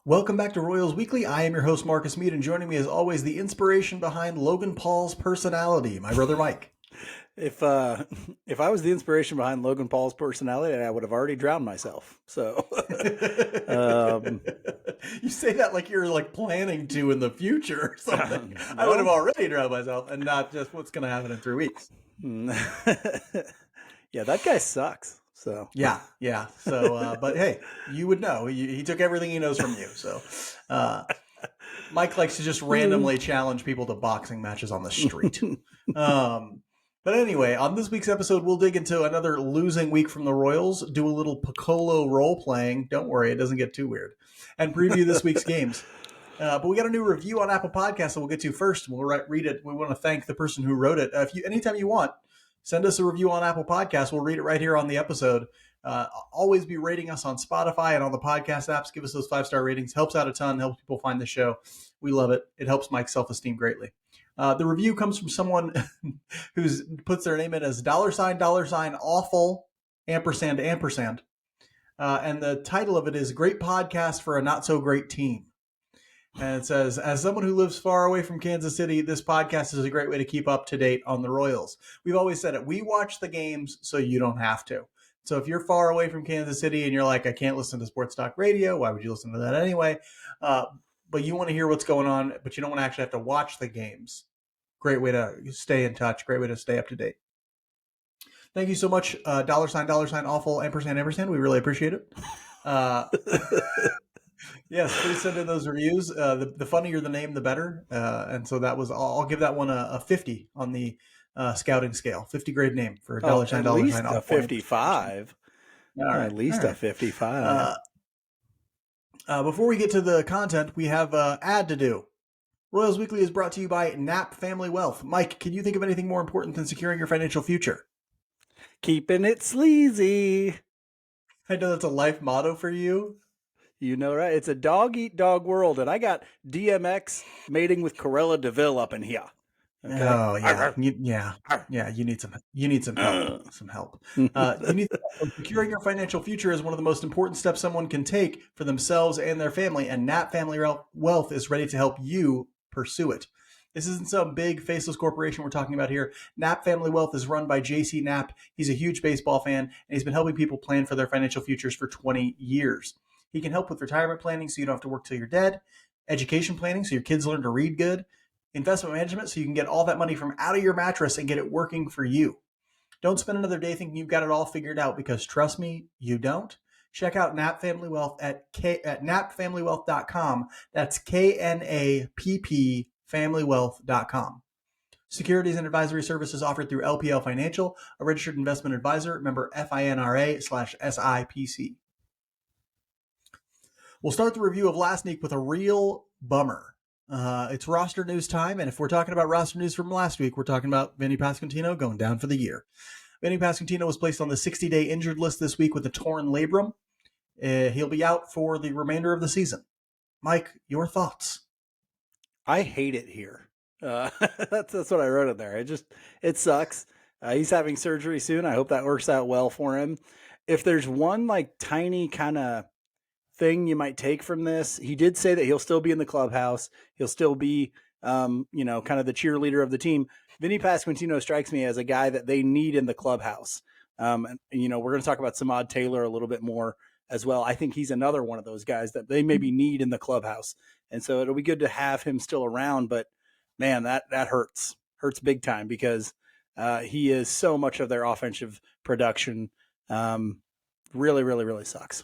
Welcome back to Royals Weekly. I am your host, Marcus Mead, and joining me as always, the inspiration behind Logan Paul's personality, my brother Mike. If I was the inspiration behind Logan Paul's personality, I would have already drowned myself. So You say that like you're like planning to in the future or something. No. I would have already drowned myself, and not just what's going to happen in 3 weeks. Yeah, that guy sucks. So Yeah. So, but hey, you would know. He took everything he knows from you. So, Mike likes to just randomly challenge people to boxing matches on the street. But anyway, on this week's episode, we'll dig into another losing week from the Royals, do a little Piccolo role playing. Don't worry, it doesn't get too weird. And preview this week's games. But we got a new review on Apple Podcasts that we'll get to first. We'll read it. We want to thank the person who wrote it. Anytime you want, send us a review on Apple Podcasts. We'll read it right here on the episode. Always be rating us on Spotify and on the podcast apps. Give us those 5-star ratings. Helps out a ton. Helps people find the show. We love it. It helps Mike's self-esteem greatly. The review comes from someone who puts their name in as $awful ampersand. And the title of it is Great Podcast for a Not So Great Team. And it says, as someone who lives far away from Kansas City, this podcast is a great way to keep up to date on the Royals. We've always said it. We watch the games so you don't have to. So if you're far away from Kansas City and you're like, I can't listen to sports talk radio, why would you listen to that anyway? But you want to hear what's going on, but you don't want to actually have to watch the games. Great way to stay in touch. Great way to stay up to date. Thank you so much, $awful ampersand. We really appreciate it. Yes, please send in those reviews. The funnier the name, the better. And so that was, I'll give that one a 50 on the scouting scale. 50 grade name for $sign. At least a 55. All right, at least a 55. Before we get to the content, we have an ad to do. Royals Weekly is brought to you by Knapp Family Wealth. Mike, can you think of anything more important than securing your financial future? Keeping it sleazy. I know that's a life motto for you. You know, right? It's a dog-eat-dog world, and I got DMX mating with Corella DeVille up in here. Okay? Oh yeah, You need some help. Some help. Securing your financial future is one of the most important steps someone can take for themselves and their family, and Knapp Family Wealth is ready to help you pursue it. This isn't some big faceless corporation we're talking about here. Knapp Family Wealth is run by J.C. Knapp. He's a huge baseball fan, and he's been helping people plan for their financial futures for 20 years. He can help with retirement planning so you don't have to work till you're dead, education planning so your kids learn to read good, investment management so you can get all that money from out of your mattress and get it working for you. Don't spend another day thinking you've got it all figured out, because trust me, you don't. Check out Knapp Family Wealth at knappfamilywealth.com. That's KNAPP familywealth.com. Securities and advisory services offered through LPL Financial, a registered investment advisor, member FINRA/SIPC. We'll start the review of last week with a real bummer. It's roster news time, and if we're talking about roster news from last week, we're talking about Vinny Pasquantino going down for the year. Vinny Pasquantino was placed on the 60-day injured list this week with a torn labrum. He'll be out for the remainder of the season. Mike, your thoughts? I hate it here. That's what I wrote in there. It sucks. He's having surgery soon. I hope that works out well for him. If there's one like tiny kind of thing you might take from this, he did say that he'll still be in the clubhouse. He'll still be, kind of the cheerleader of the team. Vinny Pasquantino strikes me as a guy that they need in the clubhouse. We're going to talk about Samad Taylor a little bit more as well. I think he's another one of those guys that they maybe need in the clubhouse. And so it'll be good to have him still around, but man, that hurts big time, because he is so much of their offensive production. Really, really, really sucks.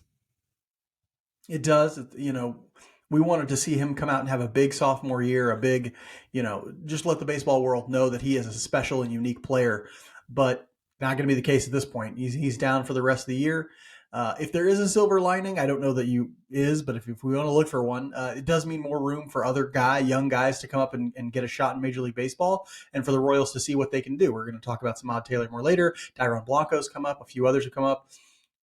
It does. We wanted to see him come out and have a big sophomore year, a big, just let the baseball world know that he is a special and unique player, but not going to be the case at this point. He's down for the rest of the year. If there is a silver lining, I don't know that but if we want to look for one, it does mean more room for other young guys to come up and get a shot in Major League Baseball, and for the Royals to see what they can do. We're going to talk about Samad Taylor more later. Tyrone Blanco's come up. A few others have come up.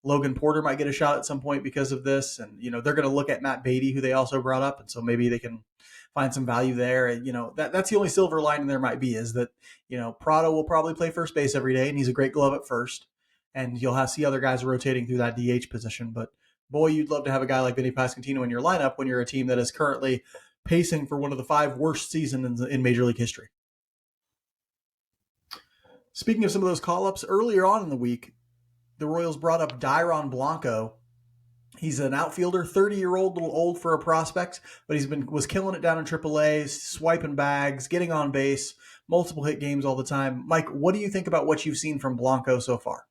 Logan Porter might get a shot at some point because of this. And, they're going to look at Matt Beatty, who they also brought up. And so maybe they can find some value there. And, that's the only silver lining there might be, is that, Prado will probably play first base every day, and he's a great glove at first. And you'll see other guys rotating through that DH position. But boy, you'd love to have a guy like Vinny Pasquantino in your lineup when you're a team that is currently pacing for one of the 5 worst seasons in Major League history. Speaking of some of those call-ups, earlier on in the week, the Royals brought up Dairon Blanco. He's an outfielder, 30-year-old, a little old for a prospect, but was killing it down in AAA, swiping bags, getting on base, multiple hit games all the time. Mike, what do you think about what you've seen from Blanco so far?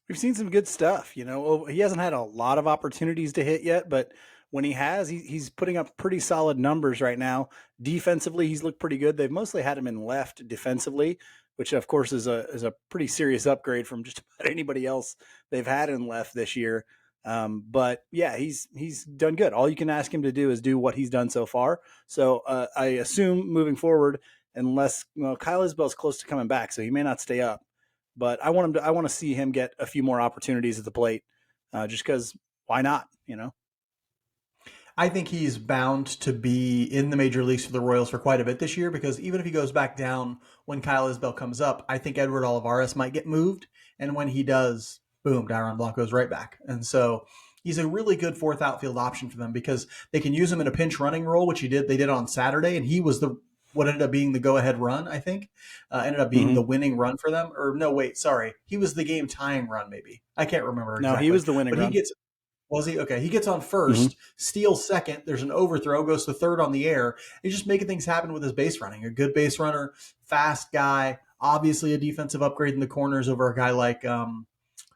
We've seen some good stuff. He hasn't had a lot of opportunities to hit yet, but when he has, he's putting up pretty solid numbers right now. Defensively, he's looked pretty good. They've mostly had him in left defensively, which of course is a pretty serious upgrade from just about anybody else they've had in left this year. But yeah, he's done good. All you can ask him to do is do what he's done so far. So I assume moving forward, unless Kyle Isbell's close to coming back, so he may not stay up. But I want to see him get a few more opportunities at the plate, just because why not? I think he's bound to be in the major leagues for the Royals for quite a bit this year, because even if he goes back down when Kyle Isbell comes up, I think Edward Olivares might get moved. And when he does, boom, Dairon Blanco's right back. And so he's a really good fourth outfield option for them because they can use him in a pinch running role, which they did on Saturday. And he was what ended up being the go-ahead run, I think. Ended up being the winning run for them. Or no, wait, sorry. He was the game-tying run, maybe. I can't remember exactly. No, he was the winning run. Was he? Okay. He gets on first, steals second. There's an overthrow, goes to third on the air. He's just making things happen with his base running. A good base runner, fast guy, obviously a defensive upgrade in the corners over a guy like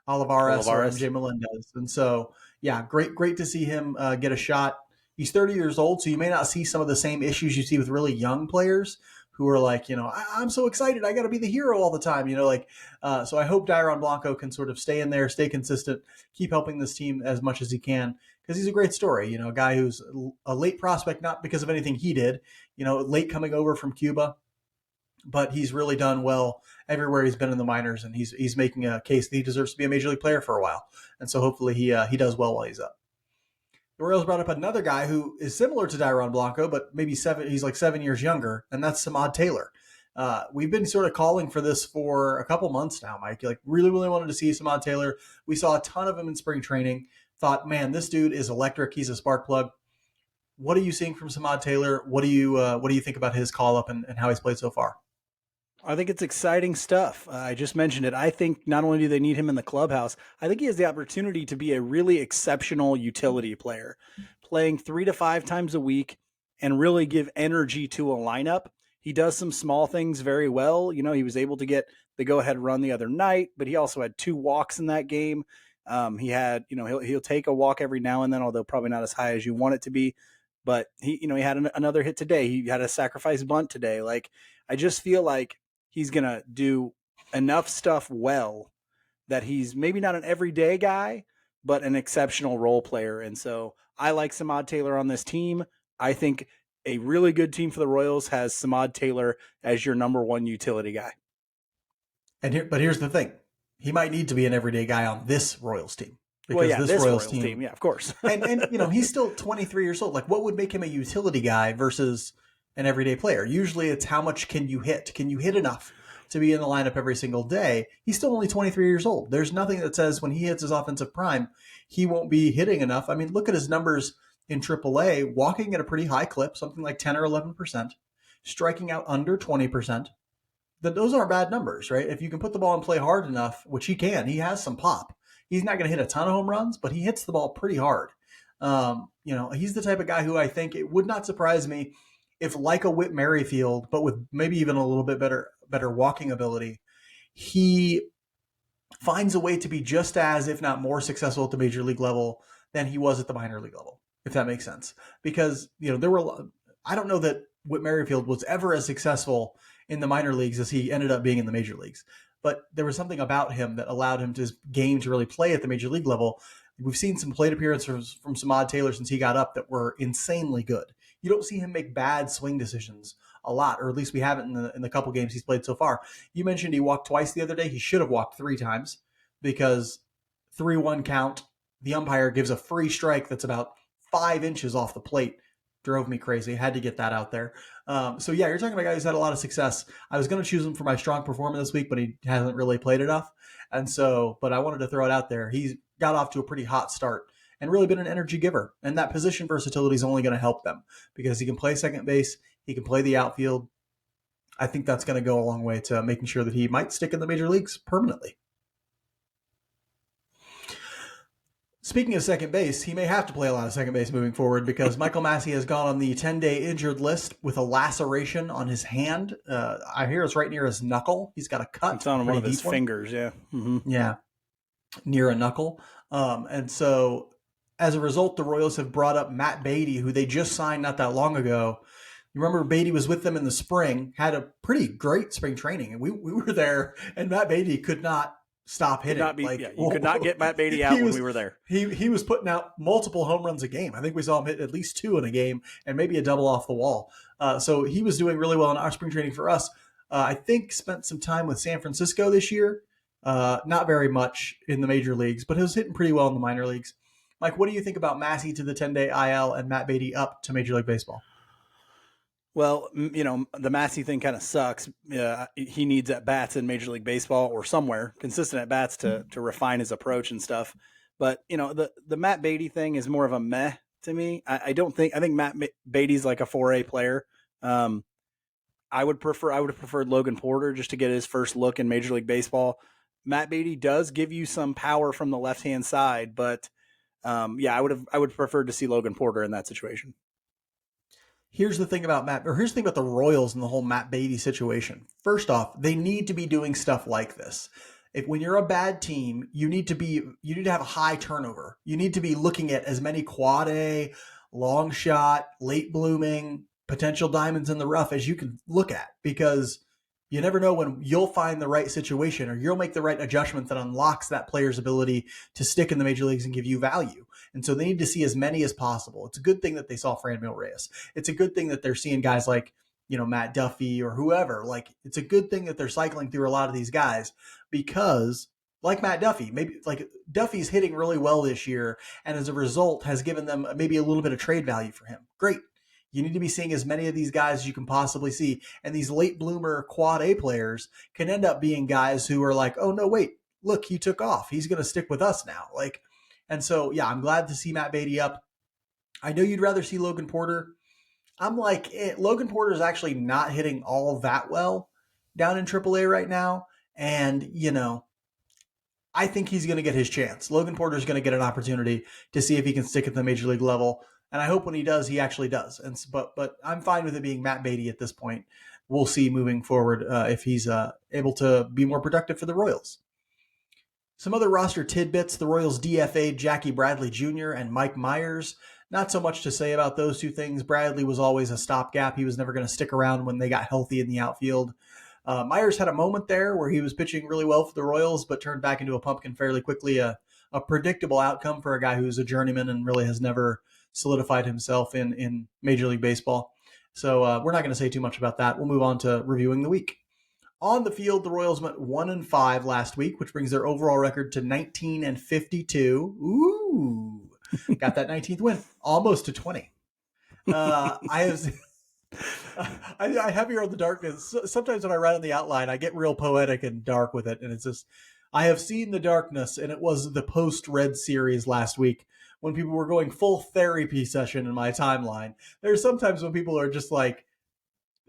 Olivares or MJ Melendez. And so, yeah, great to see him get a shot. He's 30 years old, so you may not see some of the same issues you see with really young players who are like, I'm so excited. I got to be the hero all the time, so I hope Dairon Blanco can sort of stay in there, stay consistent, keep helping this team as much as he can, because he's a great story, a guy who's a late prospect, not because of anything he did, late coming over from Cuba, but he's really done well everywhere he's been in the minors, and he's making a case that he deserves to be a major league player for a while. And so hopefully he does well while he's up. The Royals brought up another guy who is similar to Dairon Blanco, but maybe he's like 7 years younger, and that's Samad Taylor. We've been sort of calling for this for a couple months now, Mike. Like really, really wanted to see Samad Taylor. We saw a ton of him in spring training. Thought, man, this dude is electric. He's a spark plug. What are you seeing from Samad Taylor? What do you think about his call up and how he's played so far? I think it's exciting stuff. I just mentioned it. I think not only do they need him in the clubhouse, I think he has the opportunity to be a really exceptional utility player, playing 3 to 5 times a week and really give energy to a lineup. He does some small things very well. He was able to get the go-ahead run the other night, but he also had 2 walks in that game. He had, he'll take a walk every now and then, although probably not as high as you want it to be. But he had another hit today. He had a sacrifice bunt today. Like, I just feel like he's going to do enough stuff well that he's maybe not an everyday guy, but an exceptional role player. And so I like Samad Taylor on this team. I think a really good team for the Royals has Samad Taylor as your number 1 utility guy. But here's the thing. He might need to be an everyday guy on this Royals team. Because this Royals team, yeah, of course. and he's still 23 years old. Like, what would make him a utility guy versus an everyday player? Usually it's how much can you hit? Can you hit enough to be in the lineup every single day? He's still only 23 years old. There's nothing that says when he hits his offensive prime, he won't be hitting enough. I mean, look at his numbers in AAA, walking at a pretty high clip, something like 10 or 11%, striking out under 20%. Those aren't bad numbers, right? If you can put the ball and play hard enough, which he can, he has some pop. He's not going to hit a ton of home runs, but he hits the ball pretty hard. He's the type of guy who I think it would not surprise me if, like a Whit Merrifield, but with maybe even a little bit better walking ability, he finds a way to be just as, if not more successful at the major league level than he was at the minor league level, if that makes sense. Because, I don't know that Whit Merrifield was ever as successful in the minor leagues as he ended up being in the major leagues. But there was something about him that allowed him to game to really play at the major league level. We've seen some plate appearances from Samad Taylor since he got up that were insanely good. You don't see him make bad swing decisions a lot, or at least we haven't in the couple games he's played so far. You mentioned he walked twice the other day. He should have walked 3 times because 3-1 count. The umpire gives a free strike that's about 5 inches off the plate. Drove me crazy. Had to get that out there. So yeah, you're talking about a guy who's had a lot of success. I was going to choose him for my strong performer this week, but he hasn't really played enough. And so, but I wanted to throw it out there. He's got off to a pretty hot start. and really been an energy giver. And that position versatility is only going to help them because he can play second base, he can play the outfield. I think that's going to go a long way to making sure that he might stick in the major leagues permanently. Speaking of second base, he may have to play a lot of second base moving forward because Michael Massey has gone on the 10-day injured list with a laceration on his hand. I hear it's right near his knuckle. He's got a cut. It's on one of his fingers, yeah. Mm-hmm. Yeah, near a knuckle. And so as a result, the Royals have brought up Matt Beatty, who they just signed not that long ago. You remember Beatty was with them in the spring, had a pretty great spring training, and we were there, and Matt Beatty could not stop hitting. You could not get Matt Beatty out when we were there. He was putting out multiple home runs a game. I think we saw him hit at least 2 in a game and maybe a double off the wall. So he was doing really well in our spring training for us. I think spent some time with San Francisco this year. Not very much in the major leagues, but he was hitting pretty well in the minor leagues. Mike, what do you think about Massey to the 10-day IL and Matt Beatty up to Major League Baseball? Well, the Massey thing kind of sucks. He needs at-bats in Major League Baseball or somewhere, consistent at-bats to refine his approach and stuff. But, the Matt Beatty thing is more of a meh to me. I think Matt Beatty's like a 4A player. I would have preferred Logan Porter just to get his first look in Major League Baseball. Matt Beatty does give you some power from the left-hand side, but I would prefer to see Logan Porter in that situation. Here's the thing about the Royals and the whole Matt Beatty situation. First off, they need to be doing stuff like this. When you're a bad team, you need to have a high turnover. You need to be looking at as many quad A, long shot, late blooming, potential diamonds in the rough as you can look at, because you never know when you'll find the right situation or you'll make the right adjustment that unlocks that player's ability to stick in the major leagues and give you value. And so they need to see as many as possible. It's a good thing that they saw Franmil Reyes. It's a good thing that they're seeing guys like, Matt Duffy or whoever. Like, it's a good thing that they're cycling through a lot of these guys because, like Matt Duffy, maybe like Duffy's hitting really well this year, and as a result has given them maybe a little bit of trade value for him. Great. You need to be seeing as many of these guys as you can possibly see. And these late bloomer quad A players can end up being guys who are like, oh, no, wait, look, he took off. He's going to stick with us now. And so, I'm glad to see Matt Beatty up. I know you'd rather see Logan Porter. I'm like, Logan Porter is actually not hitting all that well down in AAA right now. And, I think he's going to get his chance. Logan Porter is going to get an opportunity to see if he can stick at the major league level. And I hope when he does, he actually does. But I'm fine with it being Matt Beatty at this point. We'll see moving forward if he's able to be more productive for the Royals. Some other roster tidbits: the Royals DFA'd Jackie Bradley Jr. and Mike Myers. Not so much to say about those two things. Bradley was always a stopgap. He was never going to stick around when they got healthy in the outfield. Myers had a moment there where he was pitching really well for the Royals, but turned back into a pumpkin fairly quickly. A predictable outcome for a guy who's a journeyman and really has never solidified himself in Major League Baseball. So we're not going to say too much about that. We'll move on to reviewing the week. On the field, the Royals went 1-5 last week, which brings their overall record to 19-52. Ooh, got that 19th win, almost to 20. I have here on the darkness. Sometimes when I write on the outline, I get real poetic and dark with it, and it's just, I have seen the darkness, and it was the post-Red series last week when people were going full therapy session in my timeline. There's sometimes when people are just like,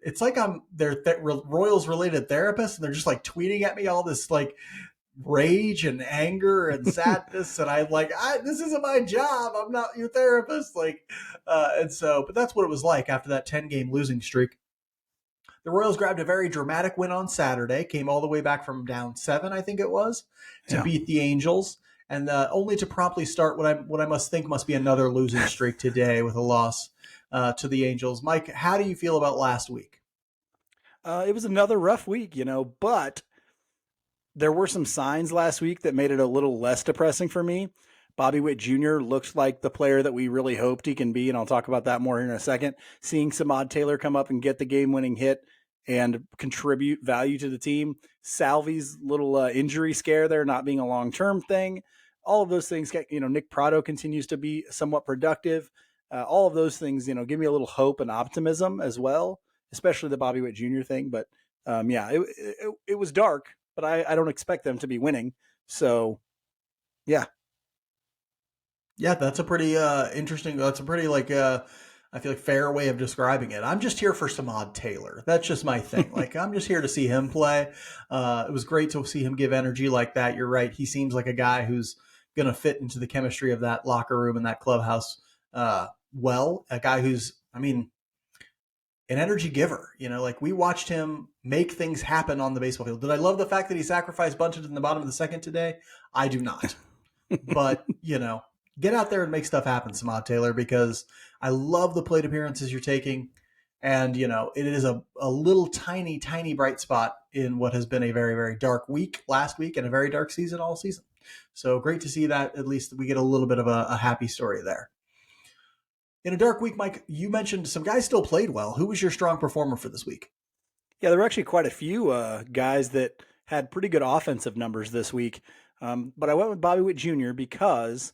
it's like I'm their Royals related therapist, and they're just like tweeting at me all this like rage and anger and sadness, and I'm like, this isn't my job. I'm not your therapist. But that's what it was like after that 10-game losing streak. The Royals grabbed a very dramatic win on Saturday, came all the way back from down 7, I think it was, to beat the Angels, and only to promptly start what I must think must be another losing streak today with a loss to the Angels. Mike, how do you feel about last week? It was another rough week, but there were some signs last week that made it a little less depressing for me. Bobby Witt Jr. looks like the player that we really hoped he can be, and I'll talk about that more here in a second. Seeing Samad Taylor come up and get the game-winning hit and contribute value to the team. Salvi's little injury scare there not being a long-term thing. All of those things, Nick Prado continues to be somewhat productive. All of those things, give me a little hope and optimism as well, especially the Bobby Witt Jr. thing. But it was dark, but I don't expect them to be winning. So, yeah. Yeah, that's a pretty interesting. That's a pretty I feel like fair way of describing it. I'm just here for Samad Taylor. That's just my thing. Like I'm just here to see him play. It was great to see him give energy like that. You're right. He seems like a guy who's going to fit into the chemistry of that locker room and that clubhouse well. A guy who's, I mean, an energy giver. You know, like we watched him make things happen on the baseball field. Did I love the fact that he sacrificed bunted in the bottom of the second today? I do not. But, you know, get out there and make stuff happen, Samad Taylor, because I love the plate appearances you're taking. And, you know, it is a little tiny, tiny bright spot in what has been a very, very dark week last week and a very dark season all season. So great to see that at least we get a little bit of a happy story there. In a dark week, Mike, you mentioned some guys still played well. Who was your strong performer for this week? Yeah, there were actually quite a few guys that had pretty good offensive numbers this week. But I went with Bobby Witt Jr. because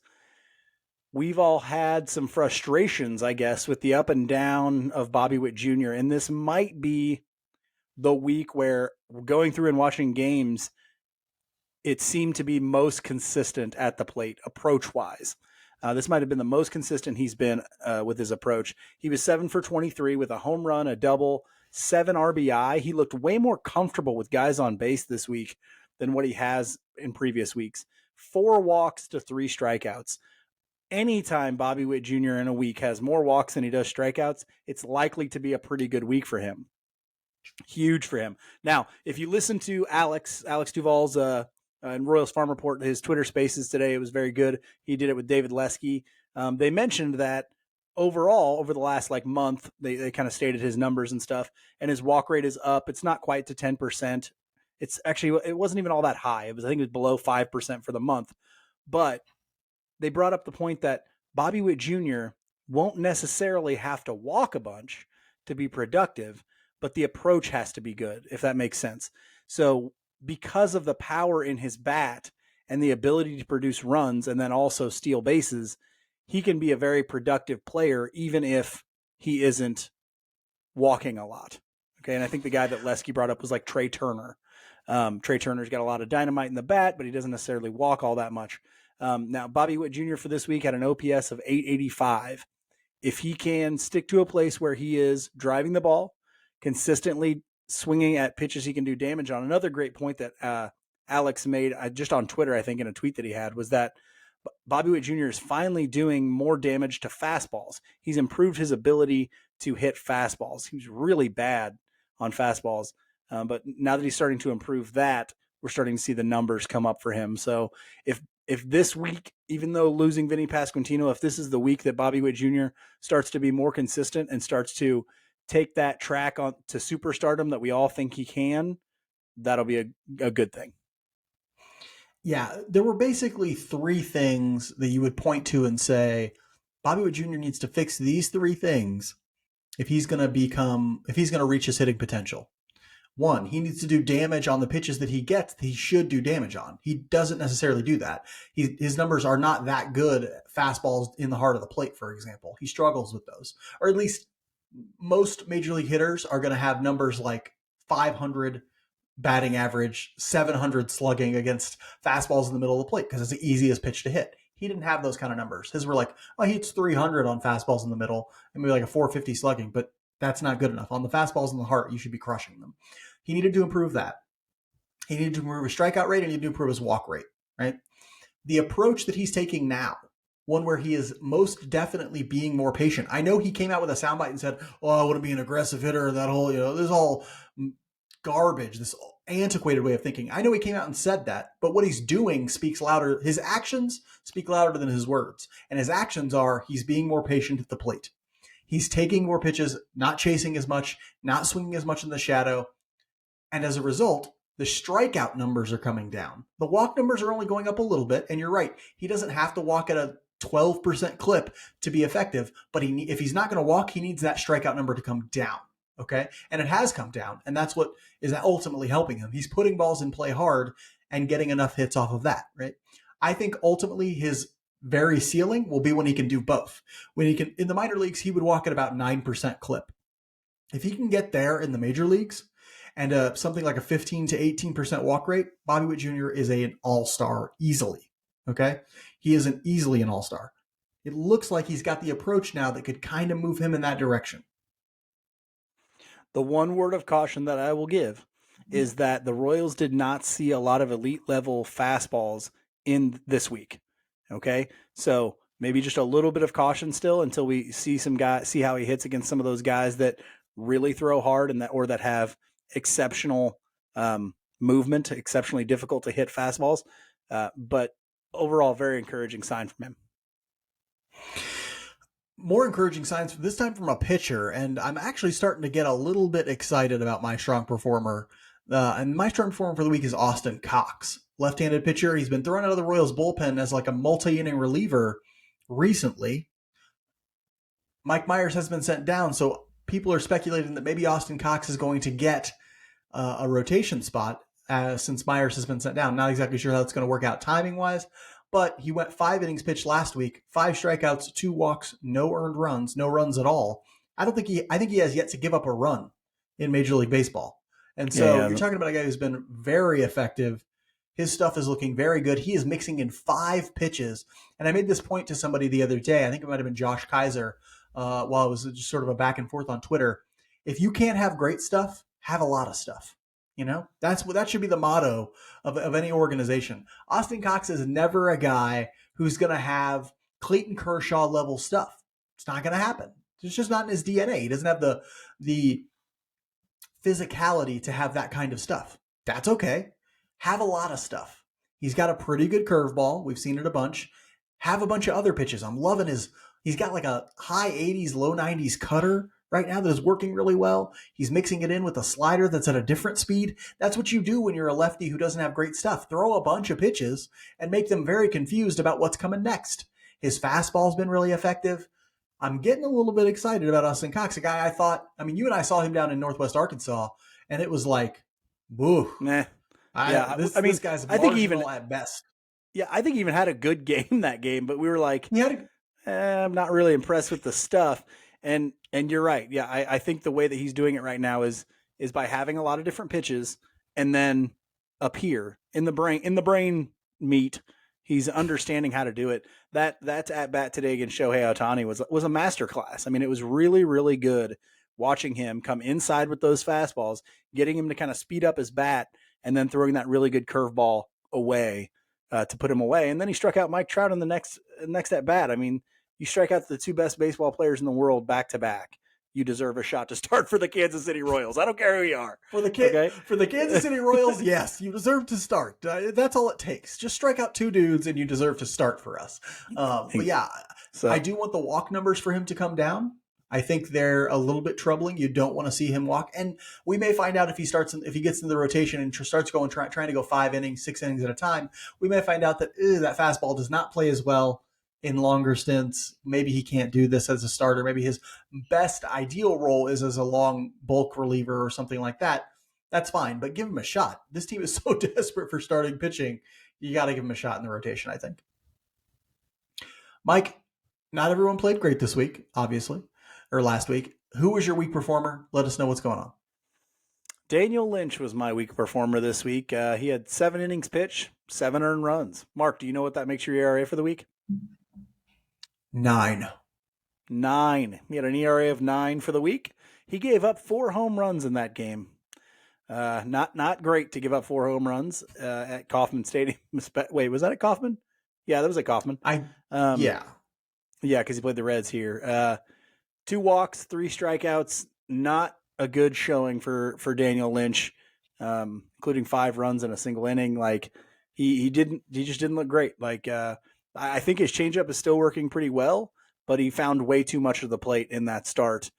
we've all had some frustrations, I guess, with the up and down of Bobby Witt Jr. And this might be the week where going through and watching games, it seemed to be most consistent at the plate, approach wise. This might have been the most consistent he's been with his approach. He was 7 for 23 with a home run, a double, 7 RBI. He looked way more comfortable with guys on base this week than what he has in previous weeks. 4 walks to 3 strikeouts. Anytime Bobby Witt Jr. in a week has more walks than he does strikeouts, it's likely to be a pretty good week for him. Huge for him. Now, if you listen to Alex Duvall's in Royals Farm Report, his Twitter Spaces today, it was very good. He did it with David Lesky. They mentioned that overall, over the last month, they kind of stated his numbers and stuff, and his walk rate is up. It's not quite to 10%. It's actually, it wasn't even all that high. I think it was below 5% for the month. But they brought up the point that Bobby Witt Jr. won't necessarily have to walk a bunch to be productive, but the approach has to be good, if that makes sense. So because of the power in his bat and the ability to produce runs and then also steal bases, he can be a very productive player even if he isn't walking a lot. Okay, and I think the guy that Lesky brought up was like Trey Turner. Trey Turner's got a lot of dynamite in the bat, but he doesn't necessarily walk all that much. Now, Bobby Witt Jr. for this week had an OPS of 885. If he can stick to a place where he is driving the ball, consistently swinging at pitches he can do damage on. Another great point that Alex made just on Twitter, I think, in a tweet that he had, was that Bobby Witt Jr. is finally doing more damage to fastballs. He's improved his ability to hit fastballs. He was really bad on fastballs, but now that he's starting to improve that, we're starting to see the numbers come up for him. So if this week, even though losing Vinny Pasquantino, if this is the week that Bobby Witt Jr. starts to be more consistent and starts to take that track on to superstardom that we all think he can, that'll be a good thing. Yeah, there were basically 3 things that you would point to and say, Bobby Witt Jr. needs to fix these 3 things if he's going to reach his hitting potential. 1, he needs to do damage on the pitches that he gets that he should do damage on. He doesn't necessarily do that. His numbers are not that good. Fastballs in the heart of the plate, for example. He struggles with those. Or at least most major league hitters are going to have numbers like 500 batting average, 700 slugging against fastballs in the middle of the plate because it's the easiest pitch to hit. He didn't have those kind of numbers. His were like, oh, he hits 300 on fastballs in the middle and maybe like a 450 slugging, but that's not good enough. On the fastballs in the heart, you should be crushing them. He needed to improve that. He needed to improve his strikeout rate and he needed to improve his walk rate, right? The approach that he's taking now, one where he is most definitely being more patient. I know he came out with a soundbite and said, oh, I want to be an aggressive hitter. That whole, this is all garbage, this antiquated way of thinking. I know he came out and said that, but what he's doing speaks louder. His actions speak louder than his words. And his actions are he's being more patient at the plate. He's taking more pitches, not chasing as much, not swinging as much in the shadow. And as a result, the strikeout numbers are coming down. The walk numbers are only going up a little bit. And you're right. He doesn't have to walk at a 12% clip to be effective. But if he's not going to walk, he needs that strikeout number to come down. Okay. And it has come down. And that's what is ultimately helping him. He's putting balls in play hard and getting enough hits off of that. Right. I think ultimately his very ceiling will be when he can do both. When he can, in the minor leagues, he would walk at about 9% clip. If he can get there in the major leagues and something like a 15 to 18% walk rate, Bobby Witt Jr. is an all-star easily. Okay. He is easily an all-star. it looks like he's got the approach now that could kind of move him in that direction. The one word of caution that I will give is that the Royals did not see a lot of elite level fastballs in this week. Okay. So maybe just a little bit of caution still until we see see how he hits against some of those guys that really throw hard and that have exceptional movement, exceptionally difficult to hit fastballs. But overall, very encouraging sign from him. More encouraging signs this time from a pitcher, and I'm actually starting to get a little bit excited about my strong performer. And my strong performer for the week is Austin Cox, left-handed pitcher. He's been thrown out of the Royals bullpen as like a multi-inning reliever recently. Mike Myers has been sent down, so people are speculating that maybe Austin Cox is going to get a rotation spot since Myers has been sent down. Not exactly sure how it's going to work out timing-wise, but he went 5 innings pitched last week, 5 strikeouts, 2 walks, no earned runs, no runs at all. I think he has yet to give up a run in Major League Baseball. And so you're talking about a guy who's been very effective. His stuff is looking very good. He is mixing in 5 pitches. And I made this point to somebody the other day. I think it might have been Josh Kaiser while it was just sort of a back and forth on Twitter. If you can't have great stuff, have a lot of stuff. You know, that should be the motto of any organization. Austin Cox is never a guy who's going to have Clayton Kershaw level stuff. It's not going to happen. It's just not in his DNA. He doesn't have the physicality to have that kind of stuff. That's okay. Have a lot of stuff. He's got a pretty good curveball. We've seen it a bunch. Have a bunch of other pitches. I'm loving he's got like a high 80s, low 90s cutter right now that is working really well. He's mixing it in with a slider that's at a different speed. That's what you do when you're a lefty who doesn't have great stuff. Throw a bunch of pitches and make them very confused about what's coming next. His fastball's been really effective. I'm getting a little bit excited about Austin Cox, a guy you and I saw him down in Northwest Arkansas, and it was like, woo. Nah. This guy's marginal at best. Yeah, I think he even had a good game that game, but we were like, I'm not really impressed with the stuff. And you're right. Yeah, I think the way that he's doing it right now is by having a lot of different pitches, and then up here in the brain meat, he's understanding how to do it. That's at bat today against Shohei Ohtani was a masterclass. I mean, it was really, really good watching him come inside with those fastballs, getting him to kind of speed up his bat, and then throwing that really good curveball away to put him away. And then he struck out Mike Trout in the next at bat. I mean, you strike out the 2 best baseball players in the world back to back. You deserve a shot to start for the Kansas City Royals. I don't care who you are. For the Kansas City Royals, yes, you deserve to start. That's all it takes. Just strike out 2 dudes and you deserve to start for us. But yeah, I do want the walk numbers for him to come down. I think they're a little bit troubling. You don't want to see him walk. And we may find out if he gets into the rotation and starts going trying to go 5 innings, 6 innings at a time, we may find out that that fastball does not play as well in longer stints. Maybe he can't do this as a starter. Maybe his best ideal role is as a long bulk reliever or something like that. That's fine, but give him a shot. This team is so desperate for starting pitching. You got to give him a shot in the rotation, I think. Mike, not everyone played great this week, obviously, or last week. Who was your week performer? Let us know what's going on. Daniel Lynch was my week performer this week. He had 7 innings pitched, 7 earned runs. Mark, do you know what that makes your ERA for the week? 9. He had an ERA of 9 for the week. He gave up 4 home runs in that game. Not great to give up 4 home runs at Kauffman Stadium. Wait, was that at Kauffman? Yeah, that was at Kauffman. Yeah, because he played the Reds here. 2 walks, 3 strikeouts. Not a good showing for Daniel Lynch, including 5 runs in a single inning. Like he just didn't look great. Like I think his changeup is still working pretty well, but he found way too much of the plate in that start.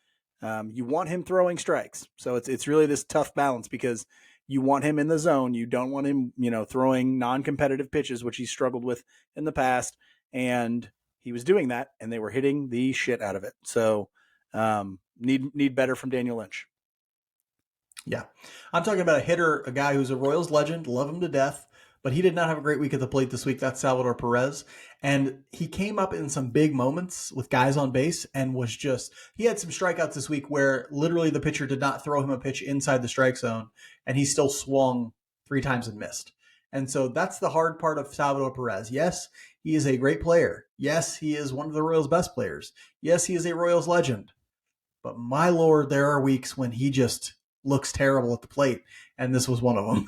You want him throwing strikes. So it's really this tough balance because you want him in the zone. You don't want him, throwing non-competitive pitches, which he's struggled with in the past. And he was doing that, and they were hitting the shit out of it. So need better from Daniel Lynch. Yeah. I'm talking about a hitter, a guy who's a Royals legend, love him to death, but he did not have a great week at the plate this week. That's Salvador Perez. And he came up in some big moments with guys on base and he had some strikeouts this week where literally the pitcher did not throw him a pitch inside the strike zone, and he still swung 3 times and missed. And so that's the hard part of Salvador Perez. Yes, he is a great player. Yes, he is one of the Royals' best players. Yes, he is a Royals legend. But my Lord, there are weeks when he just looks terrible at the plate, and this was one of them.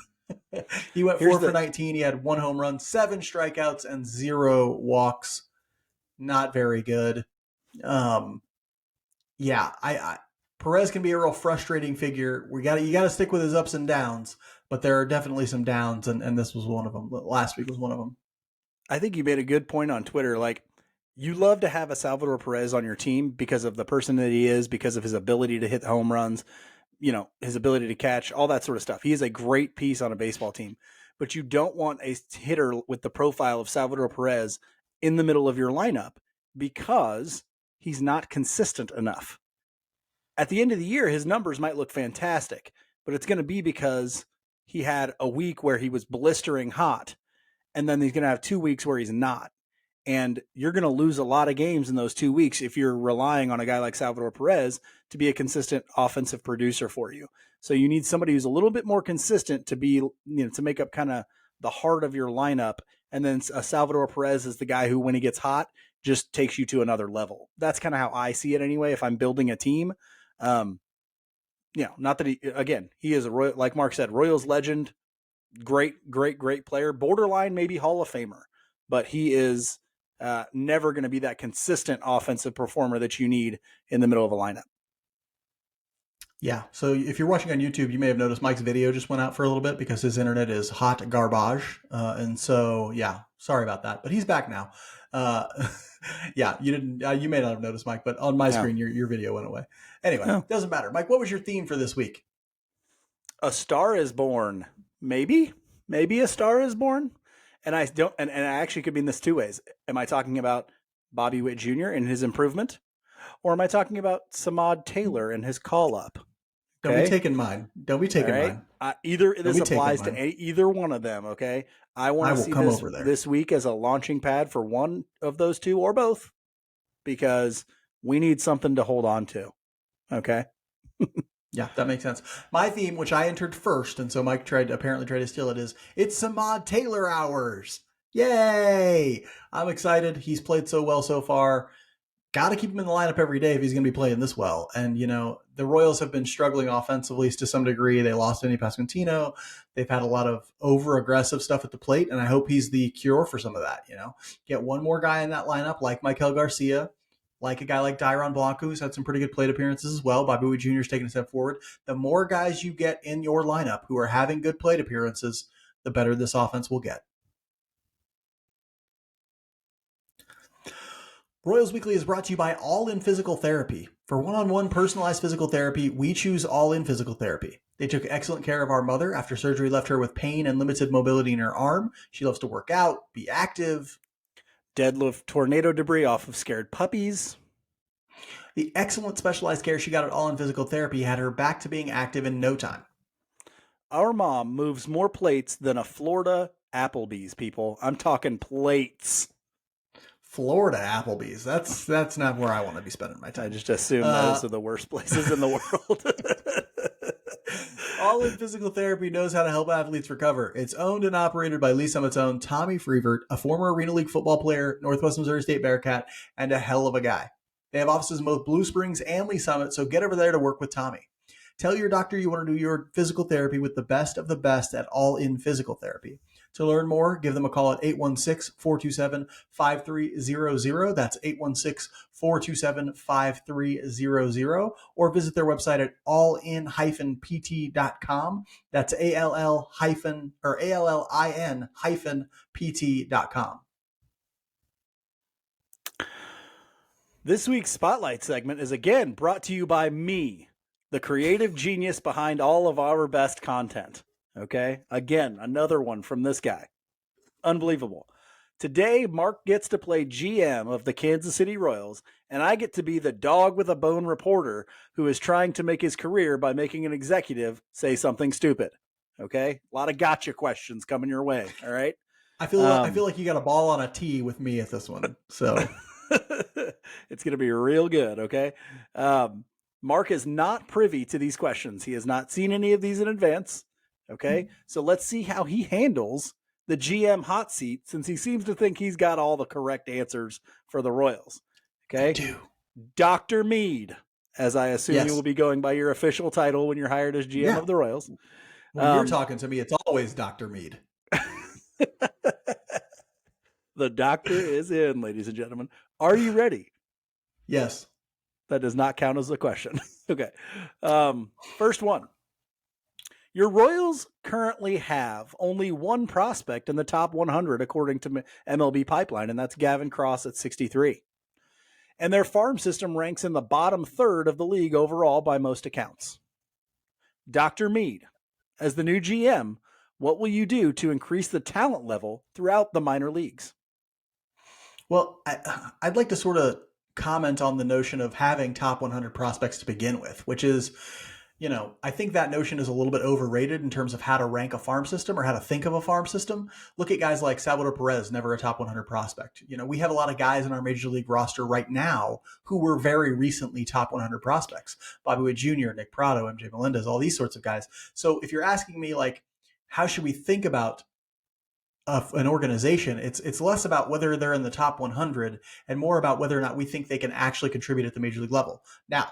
He went Here's 4 for the 19. He had 1 home run, 7 strikeouts, and 0 walks. Not very good. Yeah, I Perez can be a real frustrating figure. You got to stick with his ups and downs, but there are definitely some downs, and this was one of them. Last week was one of them. I think you made a good point on Twitter. Like, you love to have a Salvador Perez on your team because of the person that he is, because of his ability to hit home runs, his ability to catch, all that sort of stuff. He is a great piece on a baseball team, but you don't want a hitter with the profile of Salvador Perez in the middle of your lineup because he's not consistent enough. At the end of the year, his numbers might look fantastic, but it's going to be because he had a week where he was blistering hot, and then he's going to have 2 weeks where he's not. And you're going to lose a lot of games in those 2 weeks if you're relying on a guy like Salvador Perez to be a consistent offensive producer for you. So you need somebody who's a little bit more consistent to be, to make up kind of the heart of your lineup. And then Salvador Perez is the guy who, when he gets hot, just takes you to another level. That's kind of how I see it anyway. If I'm building a team, not that he is like Mark said, Royals legend, great player, borderline maybe Hall of Famer, but he is never going to be that consistent offensive performer that you need in the middle of a lineup. Yeah. So if you're watching on YouTube, you may have noticed Mike's video just went out for a little bit because his internet is hot garbage. And so, yeah, sorry about that, but he's back now. Yeah, you didn't, you may not have noticed, Mike, but on my screen, your video went away. Anyway, doesn't matter. Mike, what was your theme for this week? A Star is Born. Maybe A Star is Born. And I don't, and I actually could mean this 2 ways. Am I talking about Bobby Witt Jr. and his improvement? Or am I talking about Samad Taylor and his call up? Okay? Don't be taking mine. Don't be taking mine. Either this applies to either one of them. Okay. I want to see this week as a launching pad for one of those two or both, because we need something to hold on to. Okay. Yeah, that makes sense. My theme, which I entered first, and so Mike apparently tried to steal it, is it's Samad Taylor hours. Yay! I'm excited. He's played so well so far. Got to keep him in the lineup every day if he's going to be playing this well. And, the Royals have been struggling offensively to some degree. They lost Andy Pasquantino. They've had a lot of over-aggressive stuff at the plate, and I hope he's the cure for some of that, Get one more guy in that lineup like Michael Garcia, like a guy like Dairon Blanco, who's had some pretty good plate appearances as well. Bobby Witt Jr. is taking a step forward. The more guys you get in your lineup who are having good plate appearances, the better this offense will get. Royals Weekly is brought to you by All In Physical Therapy. For one-on-one personalized physical therapy, we choose All In Physical Therapy. They took excellent care of our mother after surgery left her with pain and limited mobility in her arm. She loves to work out, be active, deadlift tornado debris off of scared puppies. The excellent specialized care she got at All In Physical Therapy had her back to being active in no time. Our mom moves more plates than a Florida Applebee's, people. I'm talking plates. Florida Applebee's. That's not where I want to be spending my time. I just assume those are the worst places in the world. All In Physical Therapy knows how to help athletes recover. It's owned and operated by Lee Summit's own Tommy Freevert, a former Arena League football player, Northwest Missouri State Bearcat, and a hell of a guy. They have offices in both Blue Springs and Lee Summit, so get over there to work with Tommy. Tell your doctor you want to do your physical therapy with the best of the best at All In Physical Therapy. To learn more, give them a call at 816-427-5300. That's 816-427-5300. Or visit their website at allin-pt.com. That's allin-pt.com. This week's Spotlight segment is again brought to you by me, the creative genius behind all of our best content. Okay? Again, another one from this guy. Unbelievable. Today, Mark gets to play GM of the Kansas City Royals, and I get to be the dog with a bone reporter who is trying to make his career by making an executive say something stupid. Okay? A lot of gotcha questions coming your way. All right? I feel like you got a ball on a tee with me at this one. So it's going to be real good. Okay? Mark is not privy to these questions. He has not seen any of these in advance. Okay. So let's see how he handles the GM hot seat since he seems to think he's got all the correct answers for the Royals. I Okay. do. Dr. Mead, as I assume you Yes. will be going by your official title when you're hired as GM Yeah. of the Royals. When you're talking to me, it's always Dr. Mead. The doctor is in, ladies and gentlemen. Are you ready? Yes. That does not count as a question. Okay. First one. Your Royals currently have only one prospect in the top 100 according to MLB Pipeline, and that's Gavin Cross at 63. And their farm system ranks in the bottom third of the league overall by most accounts. Dr. Mead, as the new GM, what will you do to increase the talent level throughout the minor leagues? Well, I'd like to sort of comment on the notion of having top 100 prospects to begin with, which is, I think that notion is a little bit overrated in terms of how to rank a farm system or how to think of a farm system. Look at guys like Salvador Perez, never a top 100 prospect. We have a lot of guys in our major league roster right now who were very recently top 100 prospects. Bobby Witt Jr., Nick Prado, MJ Melendez, all these sorts of guys. So if you're asking me, like, how should we think about an organization, it's less about whether they're in the top 100 and more about whether or not we think they can actually contribute at the major league level. Now,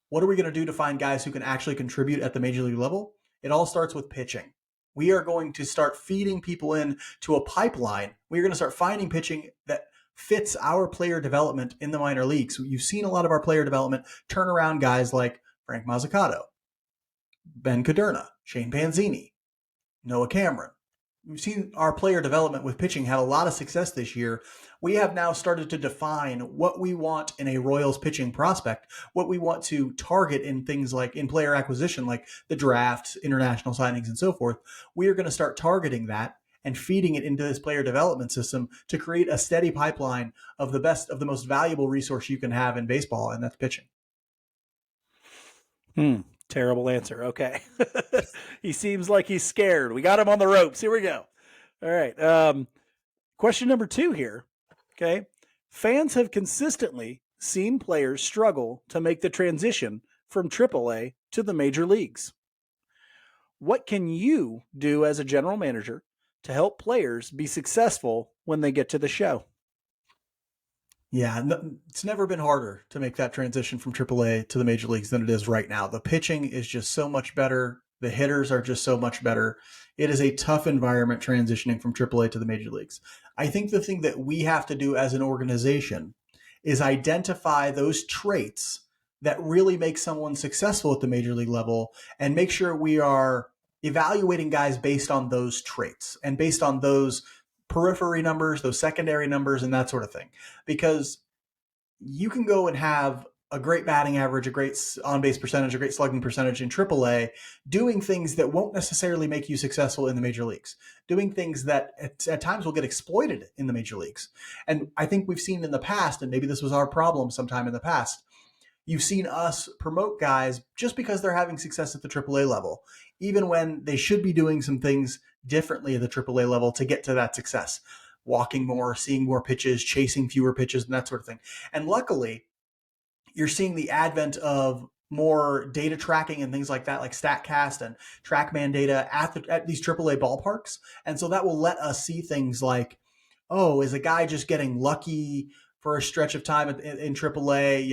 what are we going to do to find guys who can actually contribute at the major league level? It all starts with pitching. We are going to start feeding people in to a pipeline. We're going to start finding pitching that fits our player development in the minor leagues. You've seen a lot of our player development turn around guys like Frank Mazzucato, Ben Caderna, Shane Panzini, Noah Cameron. We've seen our player development with pitching have a lot of success this year. We have now started to define what we want in a Royals pitching prospect, what we want to target in things like in player acquisition, like the draft, international signings, and so forth. We are going to start targeting that and feeding it into this player development system to create a steady pipeline of the best, of the most valuable resource you can have in baseball, and that's pitching. Terrible answer. Okay. He seems like he's scared. We got him on the ropes. Here we go. All right. Question number 2 here. Okay. Fans have consistently seen players struggle to make the transition from AAA to the major leagues. What can you do as a general manager to help players be successful when they get to the show? Yeah, it's never been harder to make that transition from AAA to the major leagues than it is right now. The pitching is just so much better. The hitters are just so much better. It is a tough environment transitioning from AAA to the major leagues. I think the thing that we have to do as an organization is identify those traits that really make someone successful at the major league level and make sure we are evaluating guys based on those traits and based on those periphery numbers, those secondary numbers, and that sort of thing. Because you can go and have a great batting average, a great on-base percentage, a great slugging percentage in AAA, doing things that won't necessarily make you successful in the major leagues, doing things that at times will get exploited in the major leagues. And I think we've seen in the past, and maybe this was our problem sometime in the past, you've seen us promote guys just because they're having success at the AAA level, even when they should be doing some things differently at the AAA level to get to that success. Walking more, seeing more pitches, chasing fewer pitches, and that sort of thing. And luckily, you're seeing the advent of more data tracking and things like that, like StatCast and TrackMan data at these AAA ballparks. And so that will let us see things like, oh, is a guy just getting lucky for a stretch of time in AAA?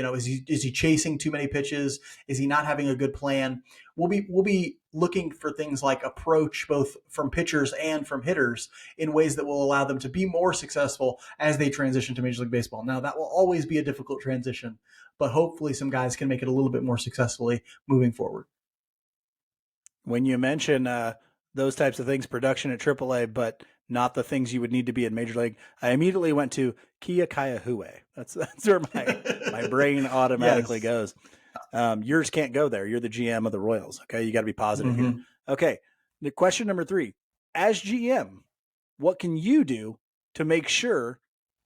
Is he chasing too many pitches? Is he not having a good plan? We'll be looking for things like approach, both from pitchers and from hitters, in ways that will allow them to be more successful as they transition to Major League Baseball. Now, that will always be a difficult transition, but hopefully some guys can make it a little bit more successfully moving forward. When you mention those types of things, production at AAA, but not the things you would need to be in Major League, I immediately went to Kia Kaihue. That's where my brain automatically goes. Yours can't go there. You're the GM of the Royals. Okay. You got to be positive here. Okay. The question number 3, as GM, what can you do to make sure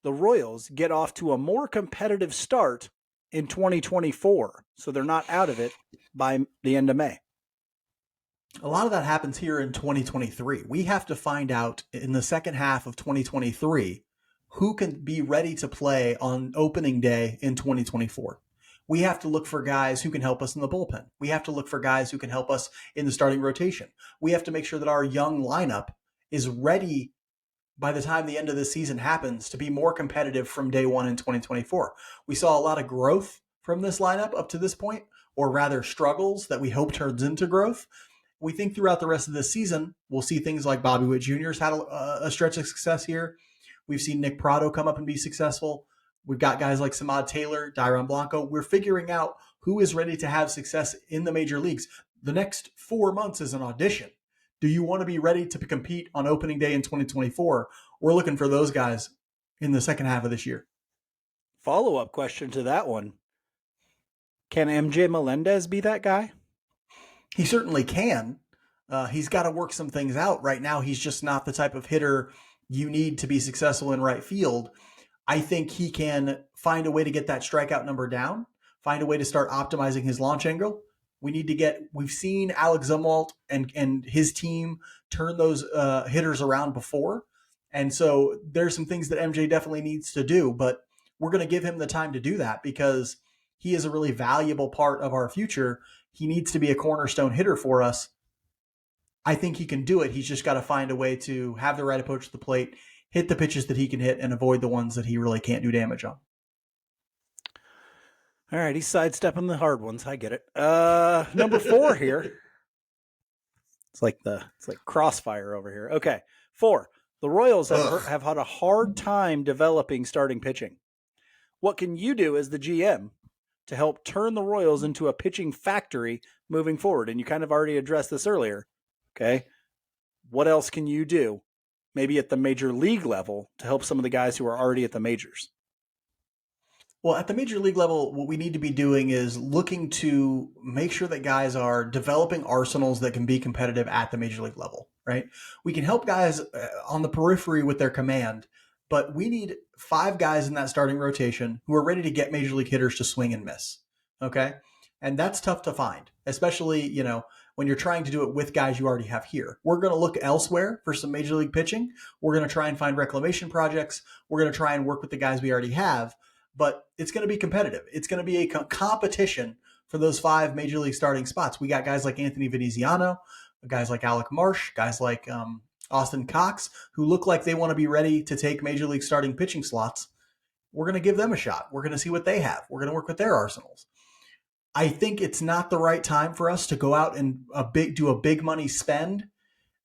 the Royals get off to a more competitive start in 2024 so they're not out of it by the end of May? A lot of that happens here in 2023. We have to find out in the second half of 2023 who can be ready to play on opening day in 2024. We have to look for guys who can help us in the bullpen. We have to look for guys who can help us in the starting rotation. We have to make sure that our young lineup is ready by the time the end of this season happens to be more competitive from day one in 2024. We saw a lot of growth from this lineup up to this point, or rather struggles that we hope turns into growth. We think throughout the rest of this season, we'll see things like Bobby Witt Jr.'s had a stretch of success here. We've seen Nick Prado come up and be successful. We've got guys like Samad Taylor, Dyron Blanco. We're figuring out who is ready to have success in the major leagues. The next 4 months is an audition. Do you want to be ready to compete on opening day in 2024? We're looking for those guys in the second half of this year. Follow-up question to that one. Can MJ Melendez be that guy? He certainly can. He's got to work some things out. Right now, he's just not the type of hitter you need to be successful in right field. I think he can find a way to get that strikeout number down, find a way to start optimizing his launch angle. We've seen Alex Zumwalt and his team turn those hitters around before. And so there's some things that MJ definitely needs to do, but we're going to give him the time to do that because he is a really valuable part of our future. He needs to be a cornerstone hitter for us. I think he can do it. He's just got to find a way to have the right approach to the plate, hit the pitches that he can hit, and avoid the ones that he really can't do damage on. All right, he's sidestepping the hard ones. I get it. Number 4 here. It's like crossfire over here. Okay, 4. The Royals have had a hard time developing starting pitching. What can you do as the GM to help turn the Royals into a pitching factory moving forward? And you kind of already addressed this earlier. Okay, what else can you do, maybe at the major league level, to help some of the guys who are already at the majors? Well, at the major league level, what we need to be doing is looking to make sure that guys are developing arsenals that can be competitive at the major league level, right? We can help guys on the periphery with their command, but we need 5 guys in that starting rotation who are ready to get major league hitters to swing and miss, okay? And that's tough to find, especially, when you're trying to do it with guys you already have here. We're going to look elsewhere for some major league pitching. We're going to try and find reclamation projects. We're going to try and work with the guys we already have. But it's going to be competitive. It's going to be a competition for those 5 major league starting spots. We got guys like Anthony Veneziano, guys like Alec Marsh, guys like Austin Cox, who look like they want to be ready to take major league starting pitching slots. We're going to give them a shot. We're going to see what they have. We're going to work with their arsenals. I think it's not the right time for us to go out and do a big money spend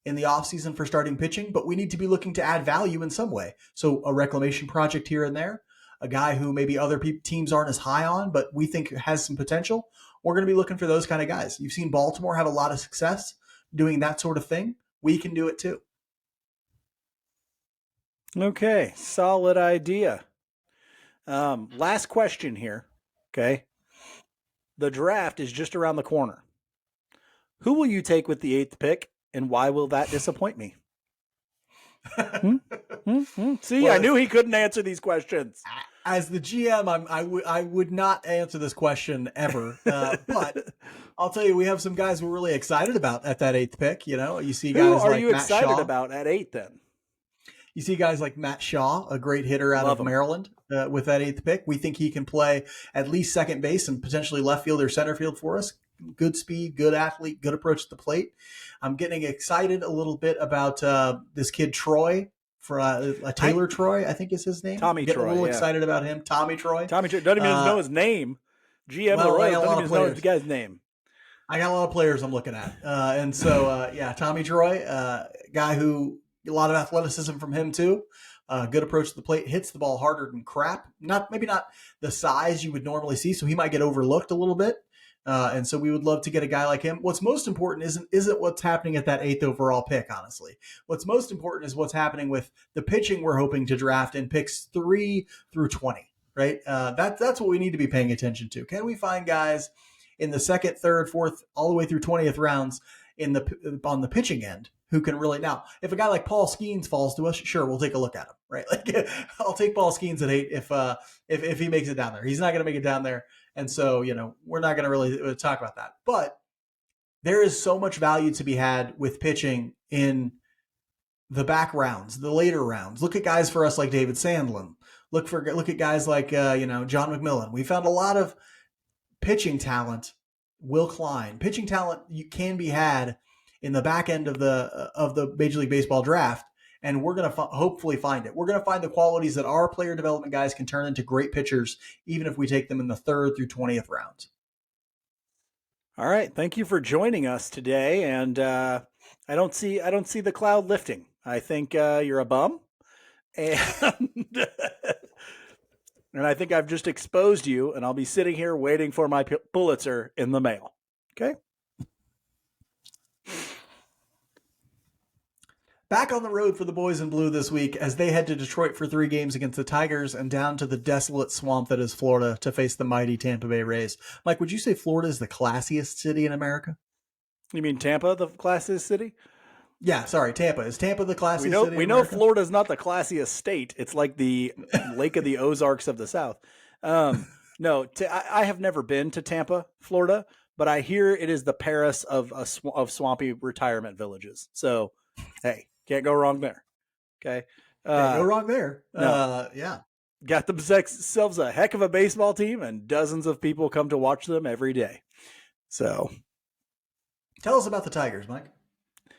in the offseason for starting pitching, but we need to be looking to add value in some way. So a reclamation project here and there, a guy who maybe other teams aren't as high on, but we think has some potential. We're going to be looking for those kind of guys. You've seen Baltimore have a lot of success doing that sort of thing. We can do it too. Okay, solid idea. Last question here. Okay. The draft is just around the corner. Who will you take with the 8th pick, and why will that disappoint me? See, well, I knew he couldn't answer these questions. As the GM, I would not answer this question ever. But I'll tell you, we have some guys we're really excited about at that 8th pick. You see guys like Matt Shaw. Who are you excited about at 8 then? You see guys like Matt Shaw, a great hitter out of Maryland, with that 8th pick. We think he can play at least second base and potentially left field or center field for us. Good speed, good athlete, good approach to the plate. I'm getting excited a little bit about this kid Troy, for Taylor Troy, I think is his name. Tommy Troy. Getting a little excited about him. Tommy Troy. Doesn't even know his name. GM of the Royals doesn't even know the guy's name. I got a lot of players I'm looking at. And so, Tommy Troy, guy who a lot of athleticism from him too. Good approach to the plate, hits the ball harder than crap. Maybe not the size you would normally see, so he might get overlooked a little bit. And so we would love to get a guy like him. What's most important isn't what's happening at that 8th overall pick, honestly. What's most important is what's happening with the pitching we're hoping to draft in picks 3 through 20, right? That's what we need to be paying attention to. Can we find guys in the 2nd, 3rd, 4th, all the way through 20th rounds on the pitching end who can really, now, if a guy like Paul Skeens falls to us, sure, we'll take a look at him, right? Like I'll take Paul Skeens at 8 if he makes it down there. He's not going to make it down there. And so, we're not going to really talk about that. But there is so much value to be had with pitching in the back rounds, the later rounds. Look at guys for us like David Sandlin. Look at guys like, John McMillan. We found a lot of pitching talent. Will Klein. Pitching talent can be had in the back end of the Major League Baseball draft. and we're going to hopefully find it. We're going to find the qualities that our player development guys can turn into great pitchers, even if we take them in the 3rd through 20th rounds. All right, thank you for joining us today, and I don't see the cloud lifting. I think you're a bum, and and I think I've just exposed you, and I'll be sitting here waiting for my Pulitzer in the mail. Okay. Back on the road for the boys in blue this week as they head to Detroit for 3 games against the Tigers and down to the desolate swamp that is Florida to face the mighty Tampa Bay Rays. Mike, would you say Florida is the classiest city in America? You mean Tampa, the classiest city? Yeah, sorry, Tampa. Is Tampa the classiest city in America? We know Florida is not the classiest state. It's like the Lake of the Ozarks of the South. No, I have never been to Tampa, Florida, but I hear it is the Paris of swampy retirement villages. So, hey, can't go wrong there. Okay. Can't go wrong there. No. Yeah. Got themselves a heck of a baseball team, and dozens of people come to watch them every day. So, tell us about the Tigers, Mike.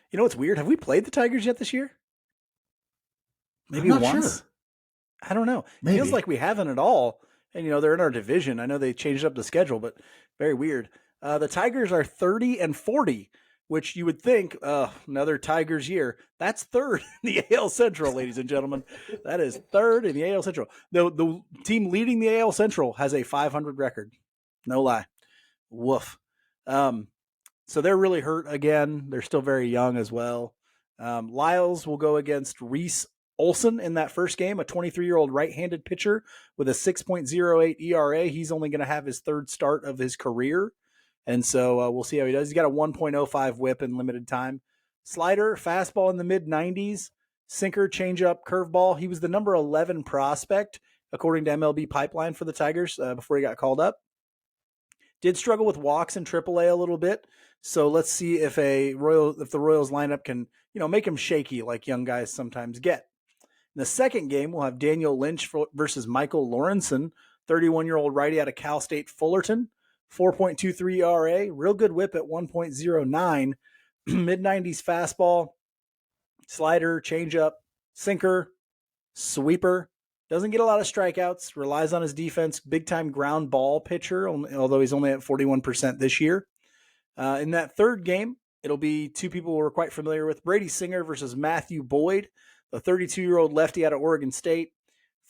You know what's weird? Have we played the Tigers yet this year? Maybe once. Sure. I don't know. Maybe. It feels like we haven't at all. And, they're in our division. I know they changed up the schedule, but very weird. The Tigers are 30-40, which you would think, another Tigers year. That's 3rd in the AL Central, ladies and gentlemen. That is 3rd in the AL Central. The team leading the AL Central has a 500 record. No lie. Woof. So they're really hurt again. They're still very young as well. Lyles will go against Reese Olson in that first game, a 23-year-old right-handed pitcher with a 6.08 ERA. He's only going to have his 3rd start of his career. And so we'll see how he does. He's got a 1.05 whip in limited time. Slider, fastball in the mid-90s, sinker, changeup, curveball. He was the number 11 prospect, according to MLB Pipeline for the Tigers before he got called up. Did struggle with walks in AAA a little bit. So let's see if the Royals lineup can, make him shaky like young guys sometimes get. In the second game, we'll have Daniel Lynch versus Michael Lawrenson, 31-year-old righty out of Cal State Fullerton, 4.23 ERA, real good whip at 1.09, mid-90s fastball, slider, changeup, sinker, sweeper. Doesn't get a lot of strikeouts, relies on his defense, big-time ground ball pitcher, although he's only at 41% this year. In that third game, it'll be 2 people we're quite familiar with, Brady Singer versus Matthew Boyd, the 32-year-old lefty out of Oregon State,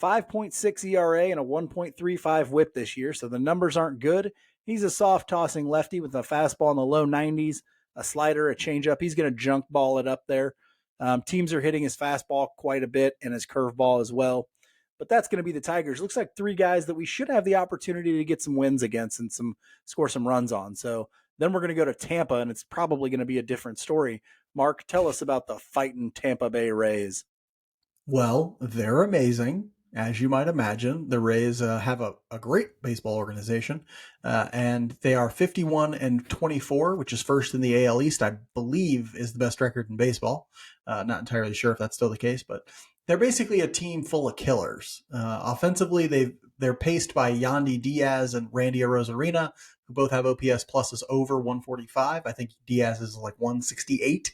5.6 ERA and a 1.35 whip this year, so the numbers aren't good. He's a soft-tossing lefty with a fastball in the low 90s, a slider, a changeup. He's going to junk ball it up there. Teams are hitting his fastball quite a bit and his curveball as well. But that's going to be the Tigers. Looks like 3 guys that we should have the opportunity to get some wins against and score some runs on. So then we're going to go to Tampa, and it's probably going to be a different story. Mark, tell us about the fighting Tampa Bay Rays. Well, they're amazing. As you might imagine, the Rays have a great baseball organization, and they are 51-24, which is first in the AL East, I believe is the best record in baseball. Not entirely sure if that's still the case, but they're basically a team full of killers. Offensively, they're paced by Yandy Diaz and Randy Arozarena, who both have OPS pluses over 145. I think Diaz is like 168,